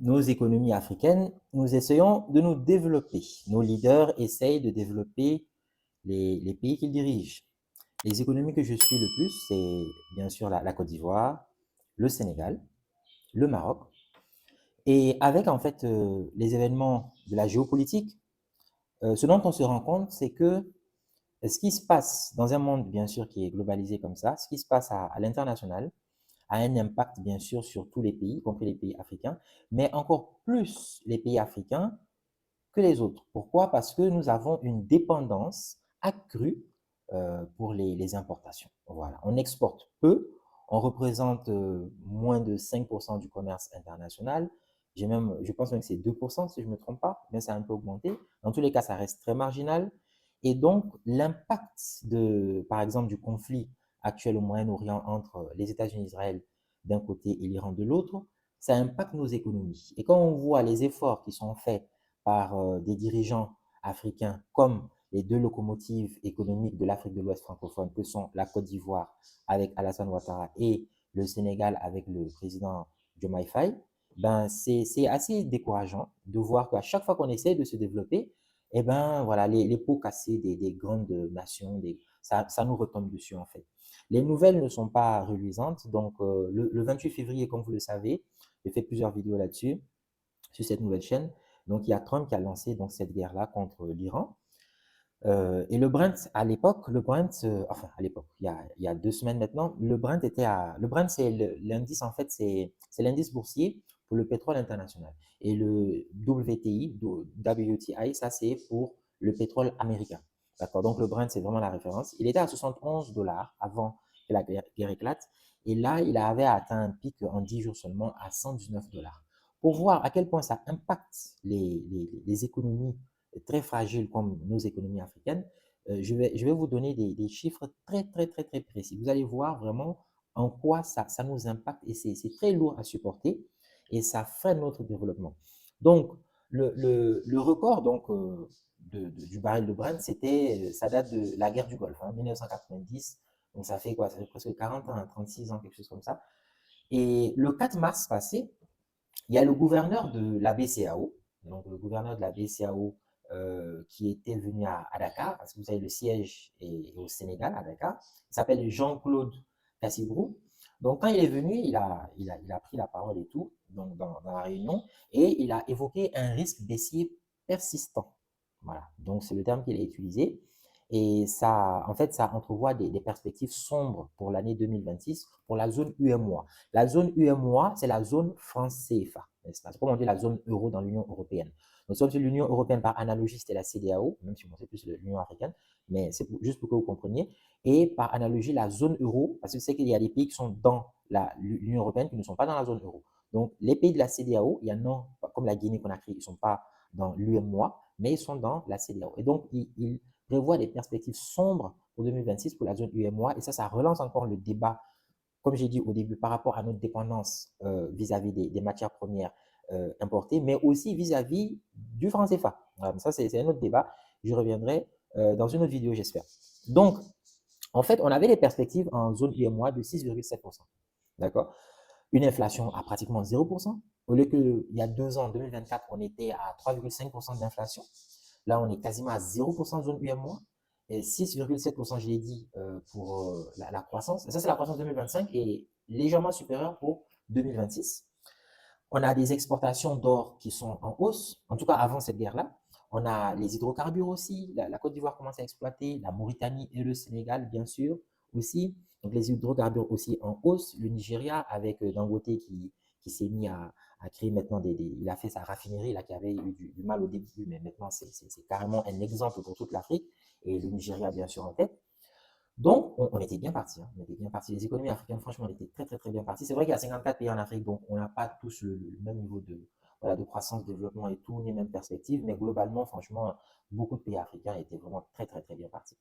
nos économies africaines, nous essayons de nous développer. Nos leaders essayent de développer les pays qu'ils dirigent. Les économies que je suis le plus, c'est bien sûr la Côte d'Ivoire, le Sénégal, le Maroc. Et avec en fait les événements de la géopolitique, ce dont on se rend compte, c'est que ce qui se passe dans un monde, bien sûr, qui est globalisé comme ça, ce qui se passe à l'international, a un impact, bien sûr, sur tous les pays, y compris les pays africains, mais encore plus les pays africains que les autres. Pourquoi? Parce que nous avons une dépendance accrue pour les importations. Voilà. On exporte peu, on représente moins de 5% du commerce international. Je pense même que c'est 2% si je ne me trompe pas, mais ça a un peu augmenté. Dans tous les cas, ça reste très marginal. Et donc, l'impact par exemple, du conflit actuel au Moyen-Orient entre les États-Unis et Israël d'un côté et l'Iran de l'autre, ça impacte nos économies. Et quand on voit les efforts qui sont faits par des dirigeants africains comme les deux locomotives économiques de l'Afrique de l'Ouest francophone, que sont la Côte d'Ivoire avec Alassane Ouattara et le Sénégal avec le président Diomaye Faye, ben c'est assez décourageant de voir qu'à chaque fois qu'on essaie de se développer, eh ben voilà, les pots cassés des grandes nations, ça nous retombe dessus en fait. Les nouvelles ne sont pas reluisantes, donc le 28 février, comme vous le savez, j'ai fait plusieurs vidéos là-dessus, sur cette nouvelle chaîne. Donc, il y a Trump qui a lancé donc, cette guerre-là contre l'Iran. Et le Brent, à l'époque, enfin, à l'époque, il y a 2 semaines maintenant, le Brent, c'est l'indice, en fait, c'est l'indice boursier pour le pétrole international. Et le WTI, ça, c'est pour le pétrole américain. D'accord? Donc, le Brent, c'est vraiment la référence. Il était à 71 dollars avant que la guerre éclate. Et là, il avait atteint un pic en 10 jours seulement à 119 dollars. Pour voir à quel point ça impacte les économies très fragiles comme nos économies africaines, je vais vous donner des chiffres très, très, très, très précis. Vous allez voir vraiment en quoi ça nous impacte et c'est très lourd à supporter et ça freine notre développement. Donc, le record donc, du baril de Brent, ça date de la guerre du Golfe, 1990. Donc, ça fait quoi? Ça fait presque 40 ans, 36 ans, quelque chose comme ça. Et le 4 mars passé, il y a le gouverneur de la BCAO, donc le gouverneur de la BCAO qui était venu à Dakar, parce que vous savez, le siège est au Sénégal, à Dakar. Il s'appelle Jean-Claude Cassibrou. Donc, quand il est venu, il a pris la parole et tout, donc dans la réunion, et il a évoqué un risque baissier persistant. Voilà, donc c'est le terme qu'il a utilisé. Et ça, en fait, ça entrevoit des perspectives sombres pour l'année 2026 pour la zone UMOA. La zone UMOA, c'est la zone France CFA, n'est-ce pas? C'est comme on dit la zone euro dans l'Union européenne. Nous sommes sur l'Union européenne par analogie, c'était la CDAO, même si on sait plus l'Union africaine, mais c'est juste pour que vous compreniez. Et par analogie, la zone euro, parce que c'est qu'il y a des pays qui sont dans l'Union européenne qui ne sont pas dans la zone euro. Donc, les pays de la CDAO, il y en a, comme la Guinée-Conakry, ils ne sont pas dans l'UMOA, mais ils sont dans la CDAO. Et donc, ils prévoient des perspectives sombres pour 2026 pour la zone UMOA. Et ça relance encore le débat, comme j'ai dit au début, par rapport à notre dépendance vis-à-vis des matières premières importées, mais aussi vis-à-vis du franc CFA. Voilà, ça, c'est un autre débat. Je reviendrai dans une autre vidéo, j'espère. Donc, en fait, on avait des perspectives en zone UMOA de 6,7%. D'accord? Une inflation à pratiquement 0%. Au lieu qu'il y a 2 ans, en 2024, on était à 3,5% d'inflation. Là, on est quasiment à 0% zone UMOA et 6,7%, je l'ai dit, pour la croissance. Et ça, c'est la croissance 2025 et légèrement supérieure pour 2026. On a des exportations d'or qui sont en hausse, en tout cas avant cette guerre-là. On a les hydrocarbures aussi. La Côte d'Ivoire commence à exploiter, la Mauritanie et le Sénégal, bien sûr, aussi. Donc les hydrocarbures aussi en hausse. Le Nigeria, avec Dangote qui s'est mis à créer maintenant il a fait sa raffinerie là, qui avait eu du mal au début, mais maintenant c'est carrément un exemple pour toute l'Afrique. Et le Nigeria, bien sûr, en tête. Donc, on était bien parti. On était bien parti. Les économies africaines, franchement, on était très, très, très bien parti. C'est vrai qu'il y a 54 pays en Afrique, donc on n'a pas tous le même niveau voilà, de croissance, de développement et tout, ni même perspective. Mais globalement, franchement, beaucoup de pays africains étaient vraiment très, très, très bien partis.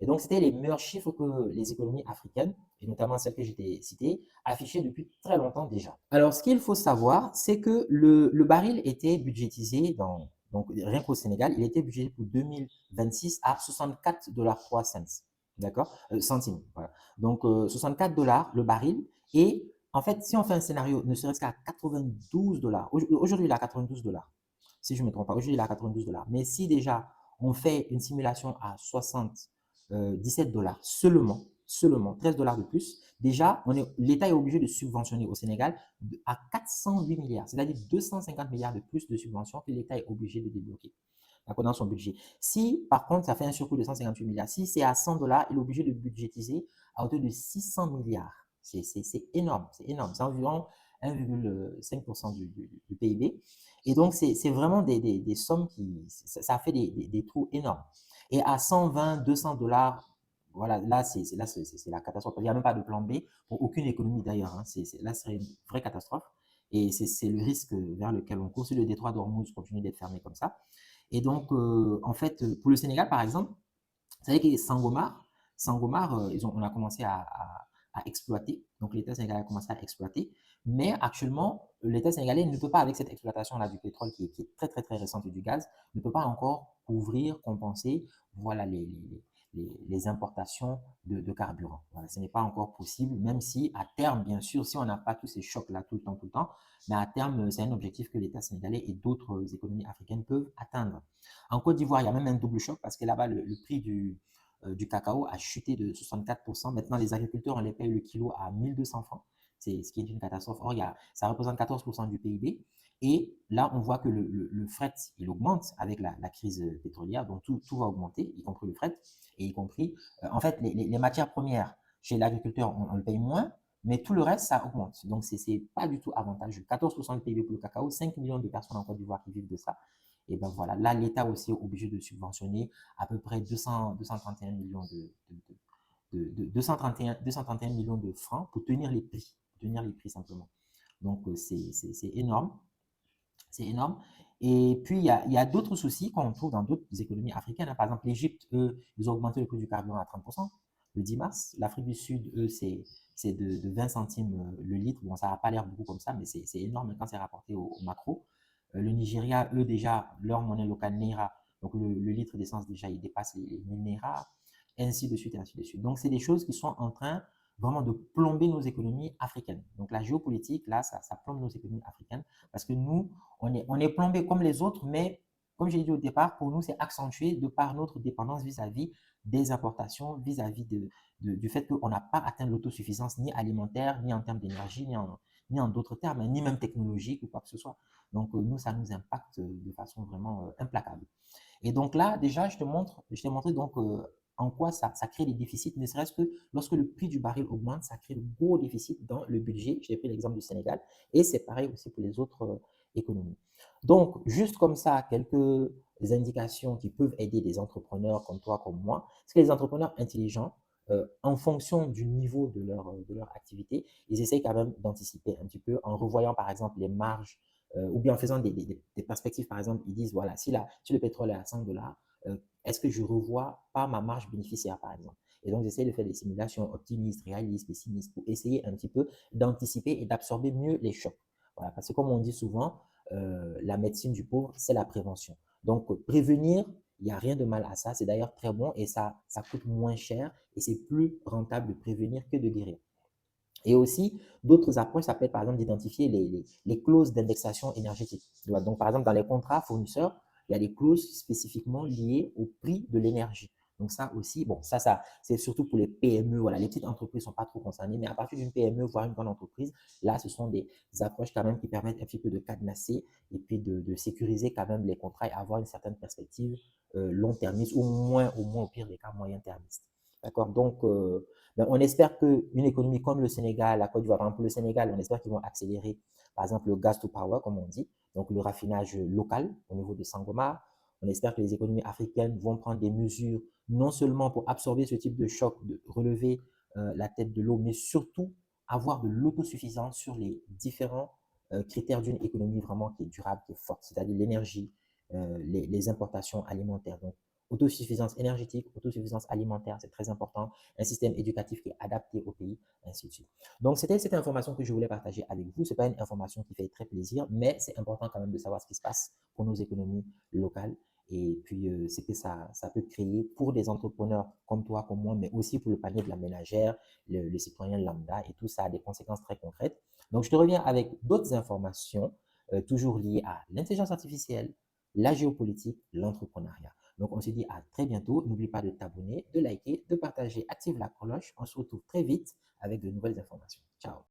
Et donc, c'était les meilleurs chiffres que les économies africaines, et notamment celles que j'étais citées, affichaient depuis très longtemps déjà. Alors, ce qu'il faut savoir, c'est que le baril était budgétisé donc rien qu'au Sénégal, il était budgété pour 2026 à 64,03 $. D'accord? Centimes. Voilà. Donc, 64 $ le baril. Et En fait, si on fait un scénario, ne serait-ce qu'à 92 dollars, aujourd'hui il est à 92 dollars, si je ne me trompe pas, aujourd'hui il est à 92 dollars. Mais si déjà on fait une simulation à 77 dollars seulement 13 dollars de plus, déjà l'État est obligé de subventionner au Sénégal à 408 milliards, c'est-à-dire 250 milliards de plus de subventions que l'État est obligé de débloquer dans son budget. Si, par contre, ça fait un surcoût de 158 milliards, si c'est à 100 dollars, il est obligé de budgétiser à hauteur de 600 milliards. C'est énorme, c'est énorme. C'est environ 1,5% du PIB. Et donc, c'est vraiment des sommes qui, ça fait des trous énormes. Et à 120, 200 dollars, voilà, là, c'est la catastrophe. Il n'y a même pas de plan B pour aucune économie d'ailleurs. Hein. Là, c'est une vraie catastrophe. Et c'est le risque vers lequel on court si le détroit d'Ormuz continue d'être fermé comme ça. Et donc, en fait, pour le Sénégal, par exemple, vous savez que Sangomar on a commencé à exploiter. Donc, l'État sénégalais a commencé à exploiter. Mais actuellement, l'État sénégalais ne peut pas, avec cette exploitation-là du pétrole qui est très, très, très récente et du gaz, ne peut pas encore couvrir, compenser, voilà, les importations de carburant. Voilà, ce n'est pas encore possible, même si à terme, bien sûr, si on n'a pas tous ces chocs-là tout le temps, mais à terme, c'est un objectif que l'État sénégalais et d'autres économies africaines peuvent atteindre. En Côte d'Ivoire, il y a même un double choc parce que là-bas, le prix du cacao a chuté de 64%. Maintenant, les agriculteurs, on les paye le kilo à 1200 francs, ce qui est une catastrophe. Or, ça représente 14% du PIB. Et là, on voit que le fret, il augmente avec la crise pétrolière, donc tout va augmenter, y compris le fret, et y compris, en fait, les matières premières chez l'agriculteur, on le paye moins, mais tout le reste, ça augmente. Donc, ce n'est pas du tout avantageux. 14% du PIB pour le cacao, 5 millions de personnes en Côte d'Ivoire qui vivent de ça. Et ben voilà, là, l'État aussi est obligé de subventionner à peu près 231 millions 231 millions de francs pour tenir les prix simplement. Donc, c'est énorme. C'est énorme. Et puis, il y a d'autres soucis qu'on trouve dans d'autres économies africaines. Par exemple, l'Égypte, eux, ils ont augmenté le prix du carburant à 30% le 10 mars. L'Afrique du Sud, eux, c'est de 20 centimes le litre. Bon, ça n'a pas l'air beaucoup comme ça, mais c'est énorme quand c'est rapporté au macro. Le Nigeria, eux, déjà, leur monnaie locale Naira, donc le litre d'essence, déjà, il dépasse les 1000 Naira, ainsi de suite, et ainsi de suite. Donc, c'est des choses qui sont en train vraiment de plomber nos économies africaines. Donc, la géopolitique, là, ça plombe nos économies africaines parce que nous, on est plombé comme les autres, mais comme j'ai dit au départ, pour nous, c'est accentué de par notre dépendance vis-à-vis des importations, vis-à-vis du fait qu'on n'a pas atteint l'autosuffisance ni alimentaire, ni en termes d'énergie, ni en d'autres termes, ni même technologique ou quoi que ce soit. Donc, nous, ça nous impacte de façon vraiment implacable. Et donc là, déjà, je t'ai montré donc en quoi ça crée des déficits, ne serait-ce que lorsque le prix du baril augmente, ça crée de gros déficits dans le budget. J'ai pris l'exemple du Sénégal et c'est pareil aussi pour les autres économies. Donc, juste comme ça, quelques indications qui peuvent aider des entrepreneurs comme toi, comme moi. Parce que les entrepreneurs intelligents, en fonction du niveau de leur activité, ils essayent quand même d'anticiper un petit peu en revoyant par exemple les marges ou bien en faisant des perspectives. Par exemple, ils disent, voilà, si le pétrole est à 100 dollars, est-ce que je revois pas ma marge bénéficiaire, par exemple? Et donc, j'essaie de faire des simulations optimistes, réalistes, pessimistes pour essayer un petit peu d'anticiper et d'absorber mieux les chocs. Voilà, parce que comme on dit souvent, la médecine du pauvre, c'est la prévention. Donc, prévenir, il n'y a rien de mal à ça. C'est d'ailleurs très bon et ça coûte moins cher et c'est plus rentable de prévenir que de guérir. Et aussi, d'autres approches, ça peut être par exemple d'identifier les clauses d'indexation énergétique. Donc, par exemple, dans les contrats fournisseurs, il y a des clauses spécifiquement liées au prix de l'énergie. Donc, ça aussi, bon, ça c'est surtout pour les PME. Voilà, les petites entreprises ne sont pas trop concernées, mais à partir d'une PME, voire une grande entreprise, là, ce sont des approches quand même qui permettent un petit peu de cadenasser et puis de sécuriser quand même les contrats et avoir une certaine perspective long-termiste ou au pire des cas, moyen-termiste. D'accord? Donc, ben, on espère qu'une économie comme le Sénégal, la Côte d'Ivoire, par exemple le Sénégal, on espère qu'ils vont accélérer, par exemple, le gas to power, comme on dit, donc le raffinage local au niveau de Sangomar. On espère que les économies africaines vont prendre des mesures non seulement pour absorber ce type de choc, de relever la tête de l'eau, mais surtout avoir de l'autosuffisance sur les différents critères d'une économie vraiment qui est durable, qui est forte, c'est-à-dire l'énergie, les importations alimentaires. Donc, autosuffisance énergétique, autosuffisance alimentaire, c'est très important, un système éducatif qui est adapté au pays, ainsi de suite. Donc, c'était cette information que je voulais partager avec vous. Ce n'est pas une information qui fait très plaisir, mais c'est important quand même de savoir ce qui se passe pour nos économies locales et puis ce que ça peut créer pour des entrepreneurs comme toi, comme moi, mais aussi pour le panier de la ménagère, le citoyen lambda, et tout ça a des conséquences très concrètes. Donc, je te reviens avec d'autres informations, toujours liées à l'intelligence artificielle, la géopolitique, l'entrepreneuriat. Donc, on se dit à très bientôt. N'oublie pas de t'abonner, de liker, de partager, active la cloche. On se retrouve très vite avec de nouvelles informations. Ciao.